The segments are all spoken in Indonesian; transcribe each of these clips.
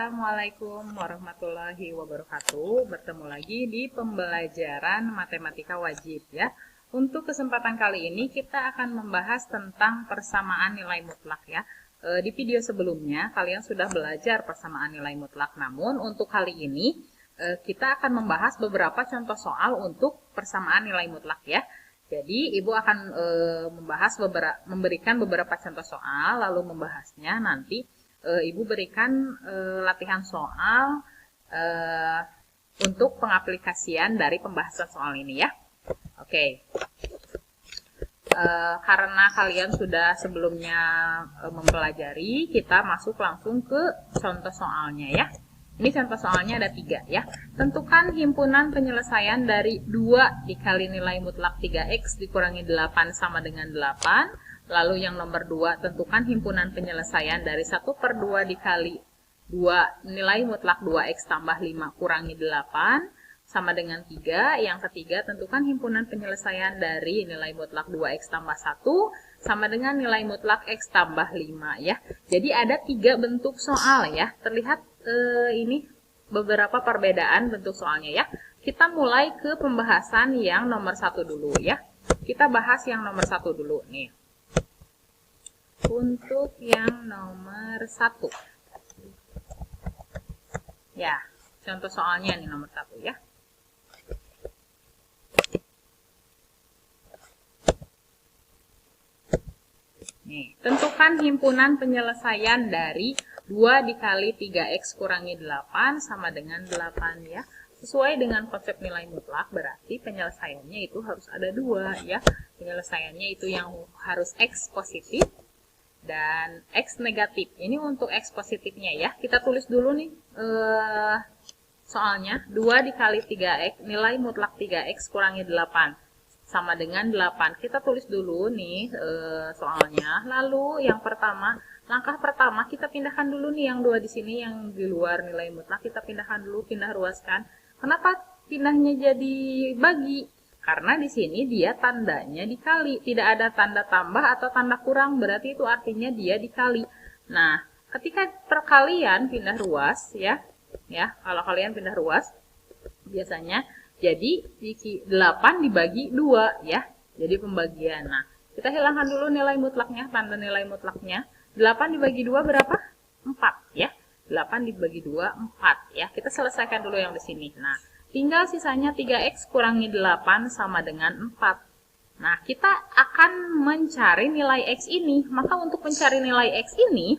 Assalamualaikum warahmatullahi wabarakatuh. Bertemu lagi di pembelajaran matematika wajib ya. Untuk kesempatan kali ini kita akan membahas tentang persamaan nilai mutlak ya. Di video sebelumnya kalian sudah belajar persamaan nilai mutlak. Namun untuk kali ini kita akan membahas beberapa contoh soal untuk persamaan nilai mutlak ya. Jadi Ibu akan memberikan beberapa contoh soal lalu membahasnya nanti. Ibu berikan latihan soal untuk pengaplikasian dari pembahasan soal ini ya. Oke. Karena kalian sudah sebelumnya mempelajari, kita masuk langsung ke contoh soalnya ya. Ini contoh soalnya ada 3 ya. Tentukan himpunan penyelesaian dari 2 dikali nilai mutlak 3x dikurangi 8 sama dengan 8. Lalu yang nomor 2, tentukan himpunan penyelesaian dari 1/2 dikali 2 nilai mutlak 2x tambah 5 kurangi 8 sama dengan 3. Yang ketiga, tentukan himpunan penyelesaian dari nilai mutlak 2x tambah 1 sama dengan nilai mutlak x tambah 5 ya. Jadi ada 3 bentuk soal ya. Terlihat ini beberapa perbedaan bentuk soalnya ya. Kita mulai ke pembahasan yang nomor 1 dulu ya. Kita bahas yang nomor 1 dulu nih. Untuk yang nomor 1 ya, contoh soalnya nih nomor 1 ya. Nih, tentukan himpunan penyelesaian dari 2 dikali 3x kurangi 8 sama dengan 8 ya. Sesuai dengan konsep nilai mutlak berarti penyelesaiannya itu harus ada 2 ya. Penyelesaiannya itu yang harus x positif dan x negatif. Ini untuk x positifnya ya. Kita tulis dulu nih soalnya. 2 dikali 3x, nilai mutlak 3x kurangi 8 sama dengan 8. Kita tulis dulu nih soalnya. Lalu yang pertama, langkah pertama kita pindahkan dulu nih yang 2 di sini yang di luar nilai mutlak. Kita pindahkan dulu, pindah ruaskan. Kenapa pindahnya jadi bagi? Karena di sini dia tandanya dikali, tidak ada tanda tambah atau tanda kurang, berarti itu artinya dia dikali. Nah, ketika perkalian pindah ruas ya, kalau kalian pindah ruas biasanya jadi 8 dibagi 2 ya, jadi pembagian. Nah, kita hilangkan dulu nilai mutlaknya, tanda nilai mutlaknya. 8 dibagi 2 berapa? 4 ya. 8 dibagi 2 4 ya. Kita selesaikan dulu yang di sini. Nah, tinggal sisanya 3x kurangi 8 sama dengan 4. Nah, kita akan mencari nilai x ini. Maka untuk mencari nilai x ini,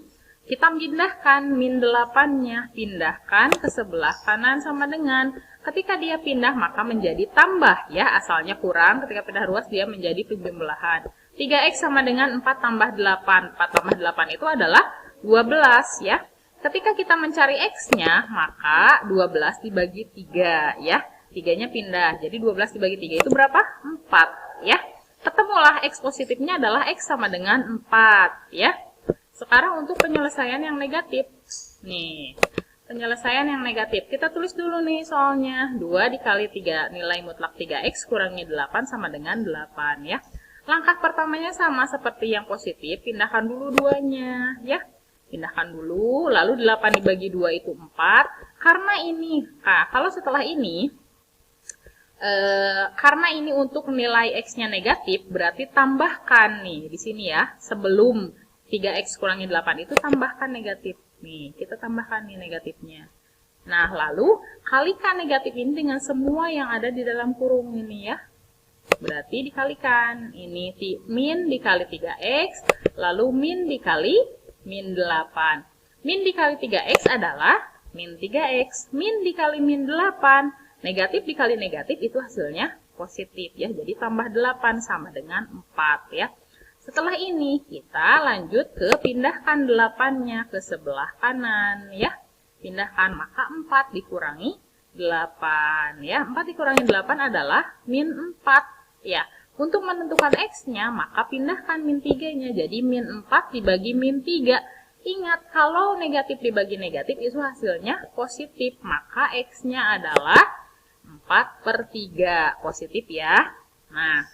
kita pindahkan min 8-nya. Pindahkan ke sebelah kanan sama dengan. Ketika dia pindah, maka menjadi tambah. Ya, asalnya kurang. Ketika pindah ruas, dia menjadi penjumlahan. 3x sama dengan 4 tambah 8. 4 tambah 8 itu adalah 12 ya. Ketika kita mencari x-nya, maka 12 dibagi 3 ya. 3-nya pindah. Jadi 12 dibagi 3 itu berapa? 4 ya. Ketemulah x positifnya adalah x sama dengan 4 ya. Sekarang untuk penyelesaian yang negatif. Nih, penyelesaian yang negatif. Kita tulis dulu nih soalnya. 2 dikali 3 nilai mutlak 3x kurangi 8 sama dengan 8 ya. Langkah pertamanya sama seperti yang positif. Pindahkan dulu 2-nya ya. Pindahkan dulu, lalu 8 dibagi 2 itu 4. Karena ini, kalau setelah ini, karena ini untuk nilai x-nya negatif, berarti tambahkan nih di sini ya, sebelum 3x kurangi 8 itu tambahkan negatif. Nih, kita tambahkan nih negatifnya. Nah, lalu kalikan negatif ini dengan semua yang ada di dalam kurung ini ya. Berarti dikalikan, ini min dikali 3x, lalu min dikali min 8. Min dikali 3x adalah min 3x. Min dikali min 8. Negatif dikali negatif itu hasilnya positif ya. Jadi tambah 8 sama dengan 4 ya. Setelah ini kita lanjut ke pindahkan 8-nya ke sebelah kanan ya. Pindahkan maka 4 dikurangi 8 ya. 4 dikurangi 8 adalah min 4 ya. Untuk menentukan x-nya, maka pindahkan min 3-nya. Jadi min 4 dibagi min 3. Ingat, kalau negatif dibagi negatif, itu hasilnya positif. Maka x-nya adalah 4/3. Positif ya. Nah,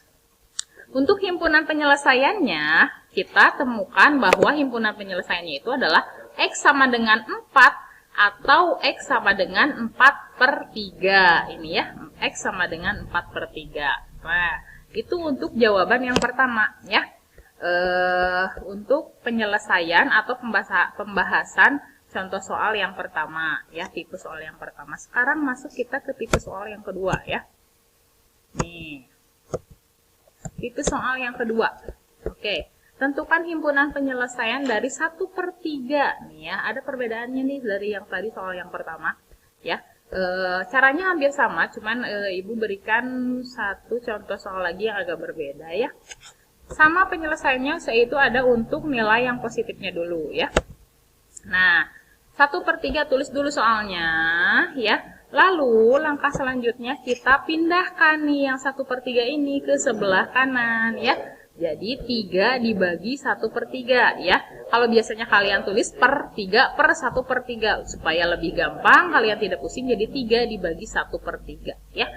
untuk himpunan penyelesaiannya, kita temukan bahwa himpunan penyelesaiannya itu adalah x sama dengan 4. atau X sama dengan 4/3. Ini ya, X sama dengan 4/3. Nah, itu untuk jawaban yang pertama ya. Untuk penyelesaian atau pembahasan contoh soal yang pertama ya, tipe soal yang pertama. Sekarang masuk kita ke tipe soal yang kedua ya. Nih, tipe soal yang kedua. Oke, tentukan himpunan penyelesaian dari 1/3. Nih ya, ada perbedaannya nih dari yang tadi soal yang pertama ya. Caranya hampir sama, cuman Ibu berikan satu contoh soal lagi yang agak berbeda ya. Sama penyelesaiannya, yaitu ada untuk nilai yang positifnya dulu ya. Nah, 1/3 tulis dulu soalnya ya. Lalu langkah selanjutnya kita pindahkan nih yang 1/3 ini ke sebelah kanan ya. Jadi 3 dibagi 1/3 ya. Kalau biasanya kalian tulis per 1/3 supaya lebih gampang, kalian tidak pusing, jadi 3 dibagi 1/3 ya.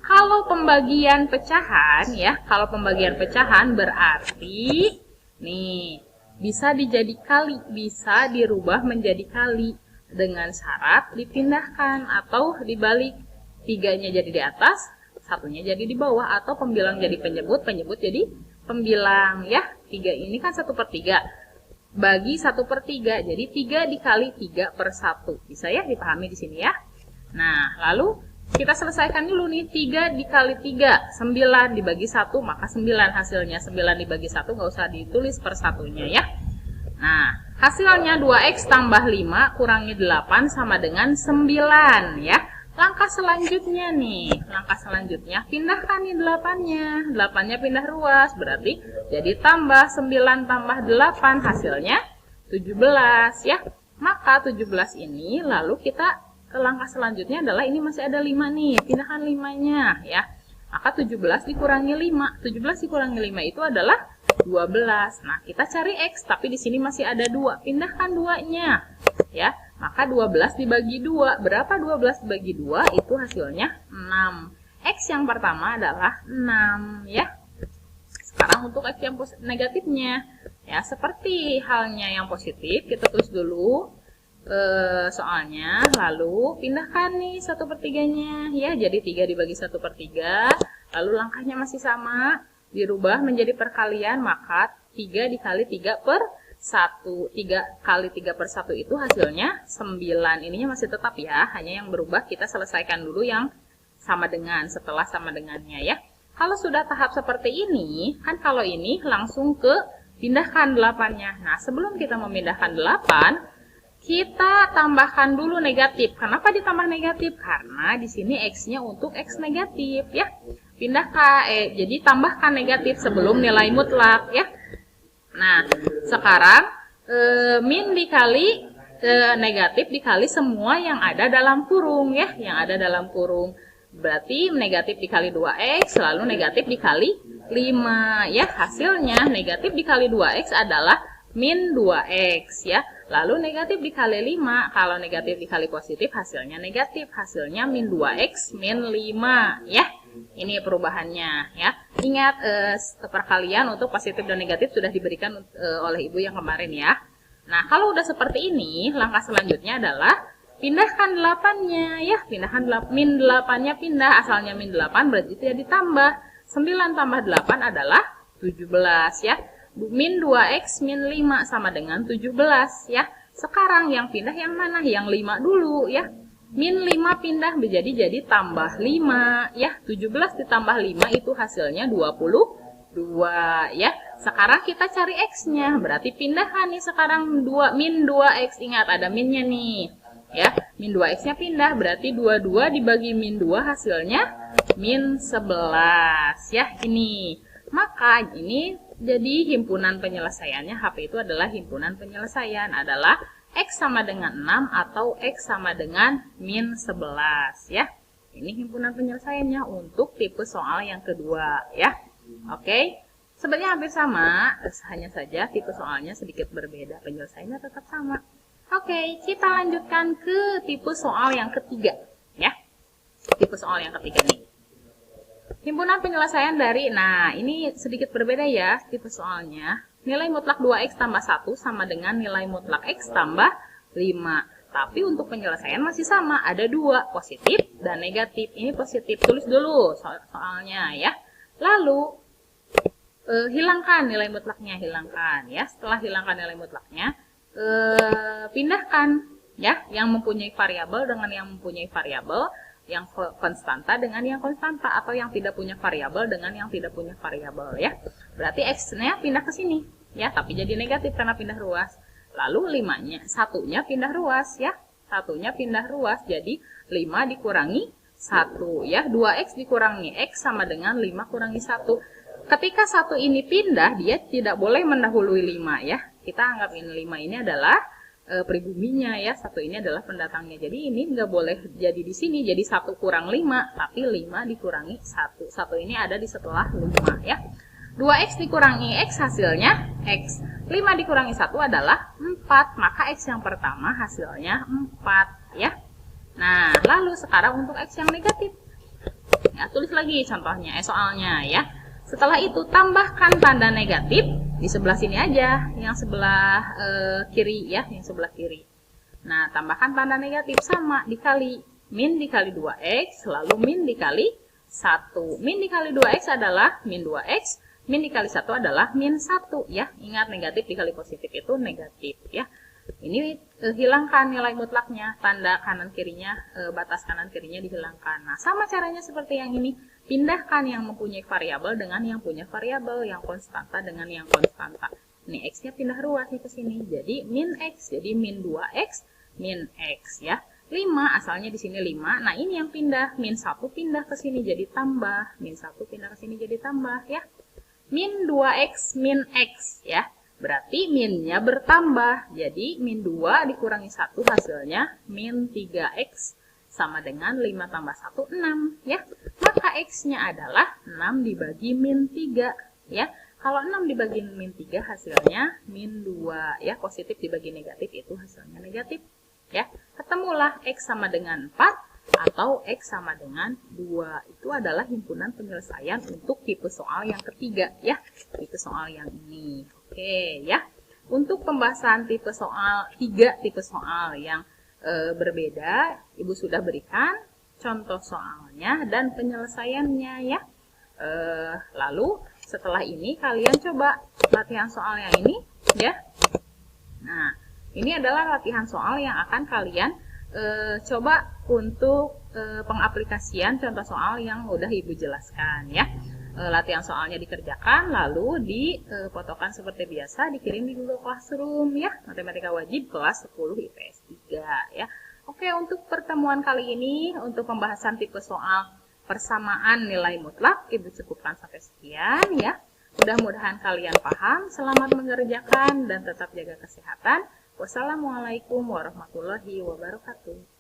Kalau pembagian pecahan ya, kalau pembagian pecahan berarti nih bisa dijadi kali, bisa dirubah menjadi kali dengan syarat dipindahkan atau dibalik, 3-nya jadi di atas, 1-nya jadi di bawah, atau pembilang jadi penyebut, penyebut jadi pembilang ya. 3 ini kan 1/3 bagi 1/3, jadi 3 dikali 3/1. Bisa ya dipahami di sini ya. Nah, lalu kita selesaikan dulu nih. 3 dikali 3, 9 dibagi 1, maka 9 hasilnya. 9 dibagi 1 nggak usah ditulis per satunya ya. Nah, hasilnya 2X tambah 5 kurangi 8 sama dengan 9 ya. Langkah selanjutnya nih, langkah selanjutnya pindahkan nih 8-nya. 8-nya pindah ruas, berarti jadi tambah 9 tambah 8 hasilnya 17 ya. Maka 17 ini lalu kita ke langkah selanjutnya adalah ini masih ada 5 nih, pindahkan 5-nya ya. Maka 17 dikurangi 5. 17 dikurangi 5 itu adalah 12. Nah, kita cari X, tapi di sini masih ada 2. Pindahkan 2-nya ya. Maka 12 dibagi 2. Berapa 12 dibagi 2? Itu hasilnya 6. X yang pertama adalah 6 ya. Sekarang untuk X yang negatifnya ya, seperti halnya yang positif, kita tulis dulu soalnya, lalu pindahkan nih 1/3-nya ya, jadi 3 dibagi 1/3, lalu langkahnya masih sama, dirubah menjadi perkalian, maka 3 dikali 3/1, 3 kali 3/1 itu hasilnya 9, ininya masih tetap ya, hanya yang berubah kita selesaikan dulu yang sama dengan, setelah sama dengannya ya. Kalau sudah tahap seperti ini, kan kalau ini langsung ke pindahkan 8-nya. Nah, sebelum kita memindahkan 8, kita tambahkan dulu negatif. Kenapa ditambah negatif? Karena di sini X-nya untuk X negatif ya. Pindahkan, jadi tambahkan negatif sebelum nilai mutlak ya. Nah, sekarang min dikali negatif dikali semua yang ada dalam kurung ya, yang ada dalam kurung. Berarti negatif dikali 2X, lalu negatif dikali 5 ya. Hasilnya negatif dikali 2X adalah min 2X ya. Lalu negatif dikali 5, kalau negatif dikali positif hasilnya negatif, hasilnya min 2X min 5 ya. Ini perubahannya ya. Ingat perkalian untuk positif dan negatif sudah diberikan oleh Ibu yang kemarin ya. Nah, kalau udah seperti ini, langkah selanjutnya adalah pindahkan 8-nya ya. Pindahkan min 8-nya pindah, asalnya min 8 berarti itu ya ditambah. 9 tambah 8 adalah 17 ya. Min 2X min 5 sama dengan 17 ya. Sekarang yang pindah yang mana? Yang 5 dulu ya. Min 5 pindah menjadi tambah 5 ya. 17 ditambah 5 itu hasilnya 22 ya. Sekarang kita cari X-nya. Berarti pindahan nih sekarang min 2X. Ingat ada minnya nih ya. Min 2X-nya pindah berarti 22 dibagi min 2 hasilnya min 11 ya. Ini. Maka ini jadi himpunan penyelesaiannya, HP itu adalah himpunan penyelesaian, adalah X sama dengan 6 atau X sama dengan min 11 ya. Ini himpunan penyelesaiannya untuk tipe soal yang kedua ya. Oke, sebenarnya hampir sama, hanya saja tipe soalnya sedikit berbeda, penyelesaiannya tetap sama. Oke, kita lanjutkan ke tipe soal yang ketiga ya. Tipe soal yang ketiga nih. Himpunan penyelesaian dari, nah ini sedikit berbeda ya tipe soalnya. Nilai mutlak 2X tambah 1 sama dengan nilai mutlak X tambah 5. Tapi untuk penyelesaian masih sama, ada dua, positif dan negatif. Ini positif, tulis dulu soalnya ya. Lalu hilangkan nilai mutlaknya, hilangkan ya. Setelah hilangkan nilai mutlaknya, pindahkan ya yang mempunyai variabel dengan yang mempunyai variabel, yang konstanta dengan yang konstanta, atau yang tidak punya variabel dengan yang tidak punya variabel ya. Berarti x-nya pindah ke sini ya, tapi jadi negatif karena pindah ruas. Lalu 5-nya, satunya pindah ruas ya. Satunya pindah ruas, jadi 5 dikurangi 1 ya. 2x dikurangi x sama dengan 5 kurangi 1. Ketika 1 ini pindah, dia tidak boleh mendahului 5 ya. Kita anggap ini 5 ini adalah pribuminya ya, 1 ini adalah pendatangnya. Jadi ini nggak boleh jadi di sini, jadi 1 kurang 5, tapi 5 dikurangi 1. 1 ini ada di setelah 5 ya. 2x dikurangi x hasilnya x. 5 dikurangi 1 adalah 4, maka x yang pertama hasilnya 4 ya. Nah, lalu sekarang untuk x yang negatif. Ya, tulis lagi contohnya, soalnya ya. Setelah itu tambahkan tanda negatif di sebelah sini aja, yang sebelah kiri ya, yang sebelah kiri. Nah, tambahkan tanda negatif sama, dikali min dikali 2x, lalu min dikali 1. Min dikali 2x adalah min 2x, min dikali 1 adalah min 1 ya. Ingat, negatif dikali positif itu negatif ya. Ini hilangkan nilai mutlaknya, tanda kanan kirinya, batas kanan kirinya dihilangkan. Nah, sama caranya seperti yang ini. Pindahkan yang mempunyai variabel dengan yang punya variabel, yang konstanta dengan yang konstanta. Ini x-nya pindah ruas nih ke sini. Jadi min x, jadi min 2x, min x ya. 5 asalnya di sini 5. Nah, ini yang pindah, min 1 pindah ke sini jadi tambah, min 1 pindah ke sini jadi tambah ya. Min 2x, min x ya. Berarti minnya bertambah. Jadi min 2 dikurangi 1 hasilnya min 3x sama dengan 5 tambah 1, 6 ya. Maka x-nya adalah 6 dibagi min 3 ya. Kalau 6 dibagi min 3 hasilnya min 2 ya. Positif dibagi negatif itu hasilnya negatif ya. Ketemulah x sama dengan 4 atau x sama dengan 2. Itu adalah himpunan penyelesaian untuk tipe soal yang ketiga ya. Tipe soal yang ini. Oke ya. Untuk pembahasan tipe soal, 3 tipe soal yang berbeda, Ibu sudah berikan contoh soalnya dan penyelesaiannya ya. Lalu setelah ini kalian coba latihan soal yang ini ya. Nah, ini adalah latihan soal yang akan kalian coba untuk pengaplikasian contoh soal yang udah Ibu jelaskan ya. Latihan soalnya dikerjakan, lalu difotokan seperti biasa, dikirim di Google Classroom ya. Matematika wajib kelas 10 IPS 3 ya. Oke, untuk pertemuan kali ini, untuk pembahasan tipe soal persamaan nilai mutlak, Ibu cukupkan sampai sekian ya. Mudah-mudahan kalian paham. Selamat mengerjakan dan tetap jaga kesehatan. Wassalamualaikum warahmatullahi wabarakatuh.